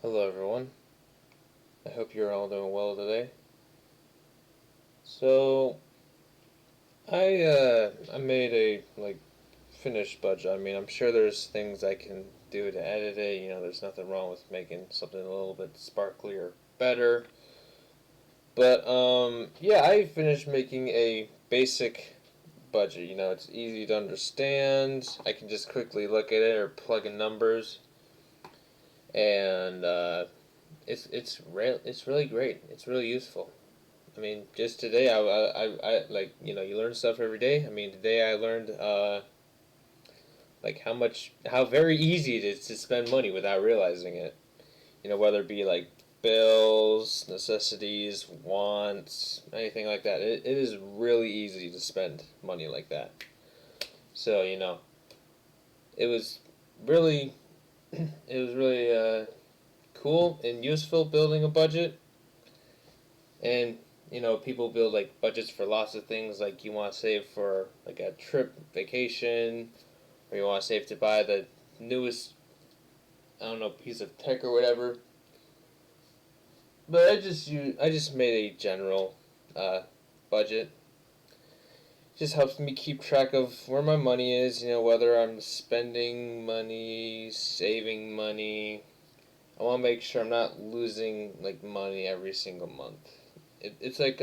Hello everyone. I hope you're all doing well today. So I made a finished budget. I mean, I'm sure there's things I can do to edit it. There's nothing wrong with making something a little bit sparklier better. But yeah, I finished making a basic budget. It's easy to understand. I can just quickly look at it or plug in numbers, and it's really great. It's really useful. I mean, just today, you learn stuff every day. I mean, today I learned, how very easy it is to spend money without realizing it. Whether it be like bills, necessities, wants, anything like that. It is really easy to spend money like that. So, it was really, cool and useful building a budget. And people build like budgets for lots of things. Like you want to save for like a trip, vacation, or you want to save to buy the newest, I don't know, piece of tech or whatever. But I just made a general uh, budget. Just helps me keep track of where my money is. Whether I'm spending money, saving money. I want to make sure I'm not losing like money every single month. It's like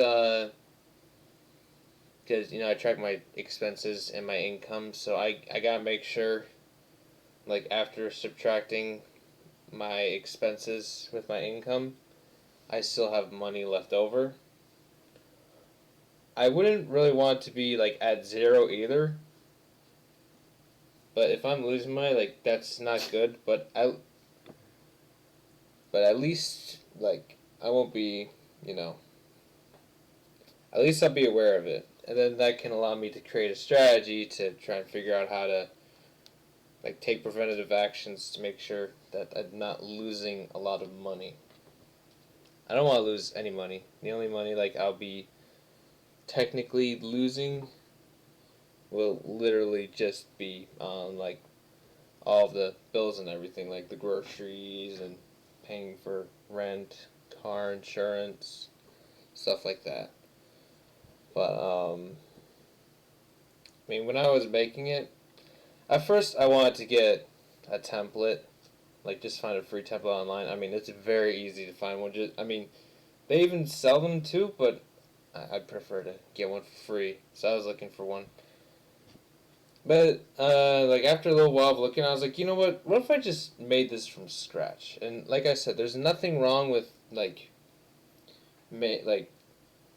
because I track my expenses and my income, so I gotta make sure, like, after subtracting my expenses with my income, I still have money left over. I wouldn't really want to be like at zero either, but if I'm losing money, like, that's not good. But at least, like, I won't be, you know at least I'll be aware of it, and then that can allow me to create a strategy to try and figure out how to, like, take preventative actions to make sure that I'm not losing a lot of money. I don't want to lose any money. The only money, like, I'll be technically losing will literally just be on, like, all of the bills and everything, like the groceries and paying for rent, car insurance, stuff like that. But I mean, when I was making it, at first I wanted to get a template, like just find a free template online. I mean, it's very easy to find one. I mean, they even sell them too, but I'd prefer to get one for free. So I was looking for one. But like after a little while of looking, I was like, you know what? What if I just made this from scratch? And like I said, there's nothing wrong with like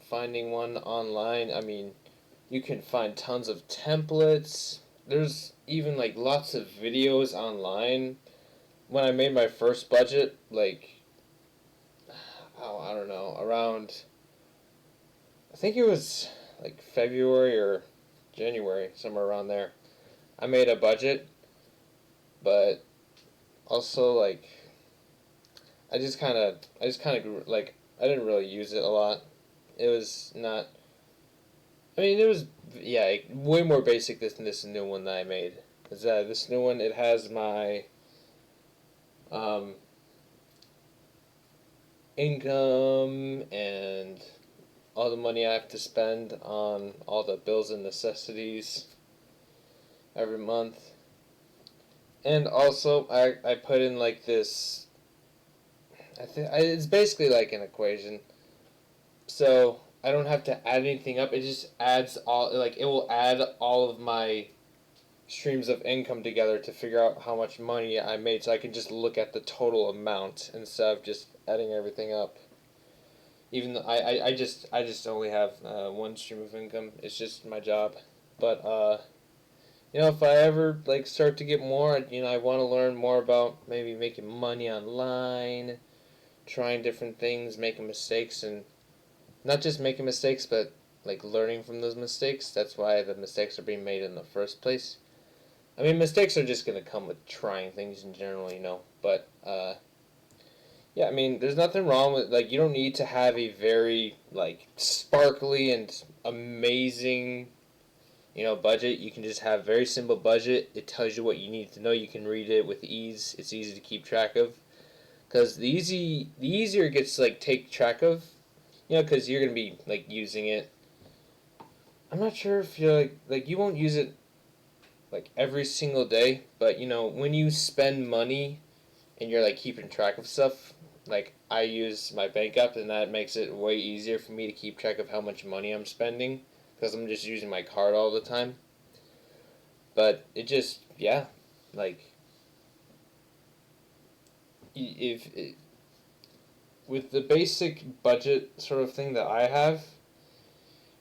finding one online. I mean, you can find tons of templates. There's even like lots of videos online. When I made my first budget, like, oh, I don't know, around, I think it was like February or January, somewhere around there. I made a budget, but also like I just kind of grew, like, I didn't really use it a lot. It was not. I mean, it was, yeah, way more basic than this new one that I made. Is that this new one? It has my um, income and all the money I have to spend on all the bills and necessities every month. And also, I put in like this. It's basically like an equation. So I don't have to add anything up. It just adds all, like, it will add all of my streams of income together to figure out how much money I made. So I can just look at the total amount instead of just adding everything up. Even though I just only have one stream of income. It's just my job. But if I ever like start to get more, I want to learn more about maybe making money online, trying different things, making mistakes, and not just making mistakes, but like learning from those mistakes. That's why the mistakes are being made in the first place. I mean, mistakes are just gonna come with trying things in general. But yeah, I mean, there's nothing wrong with, like, you don't need to have a very like sparkly and amazing budget. You can just have a very simple budget. It tells you what you need to know. You can read it with ease. It's easy to keep track of. because the easier it gets to like take track of, because you're gonna be like using it. I'm not sure if you're like you won't use it like every single day, but when you spend money and you're like keeping track of stuff, like I use my bank app and that makes it way easier for me to keep track of how much money I'm spending because I'm just using my card all the time. But it just, yeah, like if with the basic budget sort of thing that I have,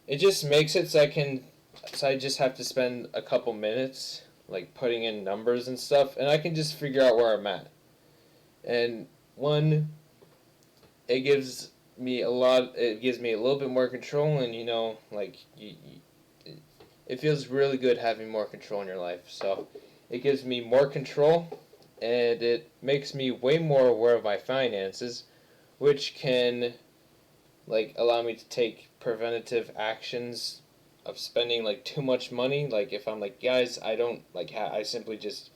it just makes it so I just have to spend a couple minutes like putting in numbers and stuff, and I can just figure out where I'm at. And one, it gives me a lot. It gives me a little bit more control, and it feels really good having more control in your life. So, it gives me more control, and it makes me way more aware of my finances, which can like allow me to take preventative actions of spending like too much money. Like if I'm like, guys, I don't like I simply just,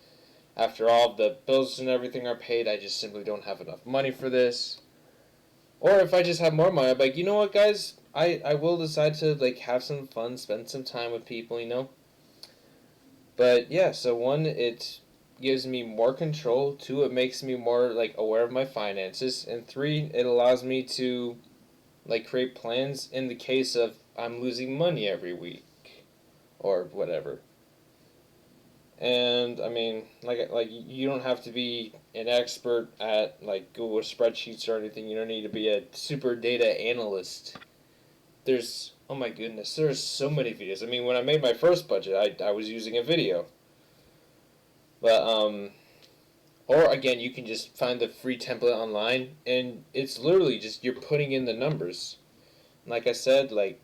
after all the bills and everything are paid, I just simply don't have enough money for this. Or if I just have more money, I'm like, you know what, guys, I will decide to like have some fun, spend some time with people. But yeah, so one, it gives me more control. Two, it makes me more like aware of my finances, and three, it allows me to like create plans in the case of I'm losing money every week or whatever. And I mean, like you don't have to be an expert at like Google spreadsheets or anything. You don't need to be a super data analyst. There's, oh my goodness, there's so many videos. I mean, when I made my first budget, I was using a video. But or again, you can just find the free template online, and it's literally just you're putting in the numbers. Like I said, like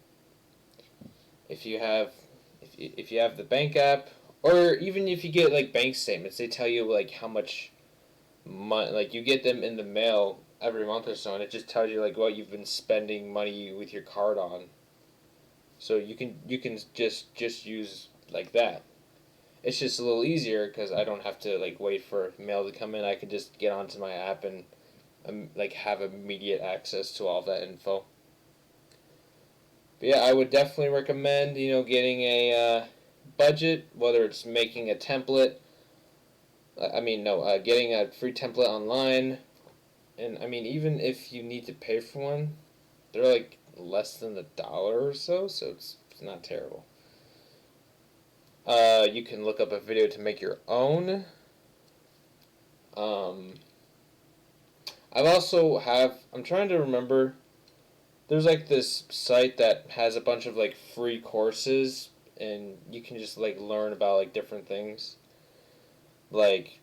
if you have if you have the bank app, or even if you get like bank statements, they tell you like how much money, like you get them in the mail every month or so, and it just tells you like what you've been spending money with your card on. So you can just use like that. It's just a little easier because I don't have to like wait for mail to come in. I can just get onto my app and like have immediate access to all that info. But yeah, I would definitely recommend getting a budget, whether it's making a template. I mean, no, getting a free template online, and I mean even if you need to pay for one, they're like less than $1 or so, so it's not terrible. You can look up a video to make your own. Um, I'm trying to remember. There's like this site that has a bunch of like free courses, and you can just like learn about like different things, like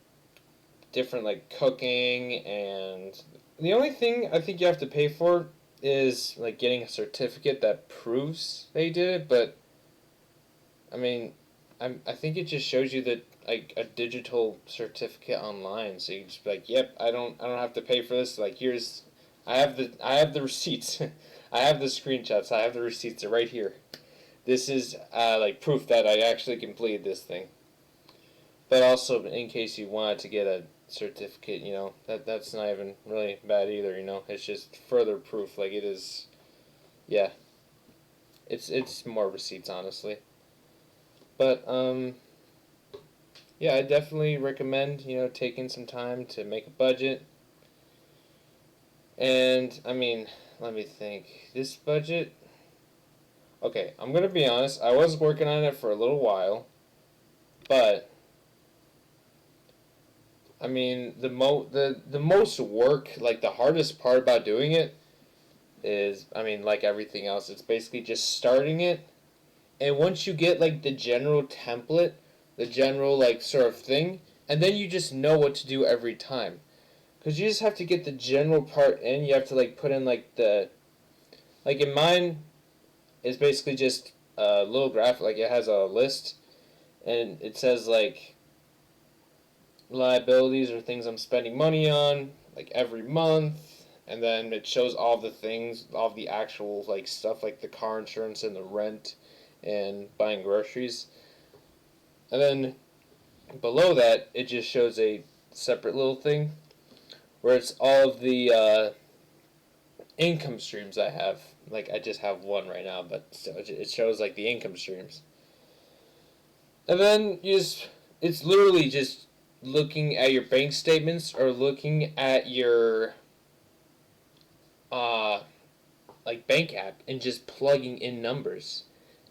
different like cooking, and the only thing I think you have to pay for is like getting a certificate that proves they did it. But I mean, I think it just shows you that like a digital certificate online, so you just be like, yep, I don't have to pay for this. Like here's, I have the receipts, I have the screenshots, I have the receipts. They're right here. This is like proof that I actually completed this thing. But also, in case you wanted to get a certificate, that's not even really bad either. It's just further proof. Like it is, yeah. It's more receipts, honestly. But yeah, I definitely recommend taking some time to make a budget. And I mean, let me think. This budget. Okay, I'm gonna be honest. I was working on it for a little while, but I mean, the most work, like the hardest part about doing it is, I mean, like everything else, it's basically just starting it. And once you get like the general template, the general like sort of thing, and then you just know what to do every time. Cuz you just have to get the general part in. You have to like put in like like in mine it's basically just a little graph, like it has a list, and it says like liabilities or things I'm spending money on like every month, and then it shows all the things, all the actual like stuff like the car insurance and the rent and buying groceries. And then below that it just shows a separate little thing where it's all of the income streams I have. Like I just have one right now, but still, it shows like the income streams. And then it's literally just looking at your bank statements or looking at your uh like bank app and just plugging in numbers.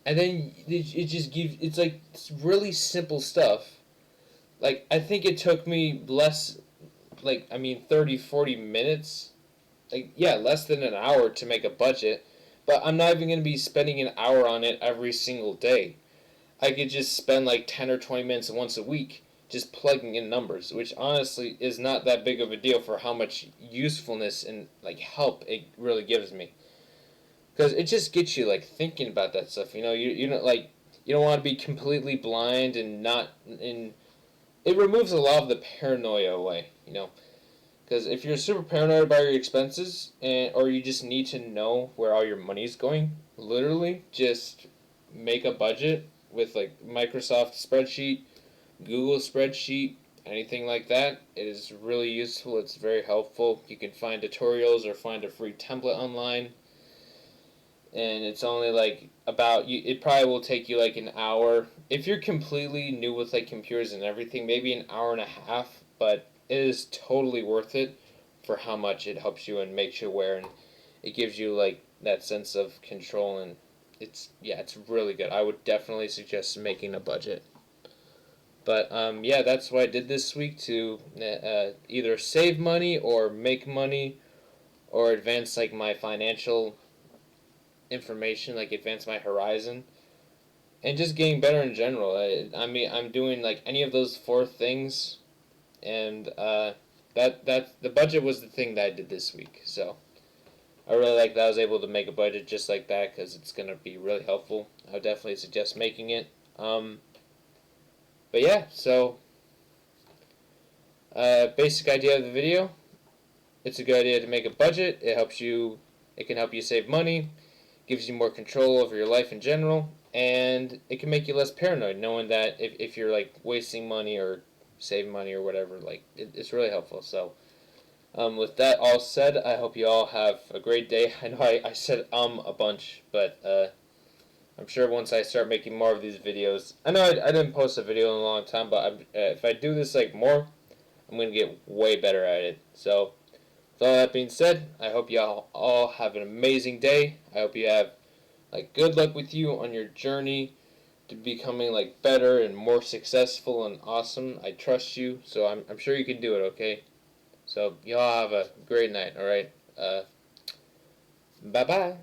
And then it just gives it's really simple stuff. Like I think it took me less, 30-40 minutes, like yeah, less than an hour to make a budget, but I'm not even going to be spending an hour on it every single day. I could just spend like 10 or 20 minutes once a week just plugging in numbers, which honestly is not that big of a deal for how much usefulness and like help it really gives me. Because it just gets you like thinking about that stuff. You don't like you don't want to be completely blind and not in. It removes a lot of the paranoia away. Because if you're super paranoid about your expenses or you just need to know where all your money's going, literally just make a budget with like Microsoft spreadsheet, Google spreadsheet, anything like that. It is really useful. It's very helpful. You can find tutorials or find a free template online. And it's only like about you. It probably will take you like an hour if you're completely new with like computers and everything. Maybe an hour and a half, but it is totally worth it for how much it helps you and makes you aware, and it gives you like that sense of control, and it's really good. I would definitely suggest making a budget. But yeah, that's what I did this week to either save money or make money or advance like my financial information, like advance my horizon, and just getting better in general. I mean, I'm doing like any of those four things, and that the budget was the thing that I did this week. So I really like that I was able to make a budget just like that because it's gonna be really helpful. I would definitely suggest making it. But yeah, so basic idea of the video. It's a good idea to make a budget. It can help you save money, gives you more control over your life in general, and it can make you less paranoid knowing that if you're like wasting money or saving money or whatever, like it's really helpful. So with that all said, I hope you all have a great day. I know I said a bunch, but I'm sure once I start making more of these videos, I know I didn't post a video in a long time, but if I do this like more, I'm going to get way better at it. So with all that being said, I hope y'all all have an amazing day. I hope you have like good luck with you on your journey to becoming like better and more successful and awesome. I trust you, so I'm sure you can do it, okay? So y'all have a great night, alright? Bye bye.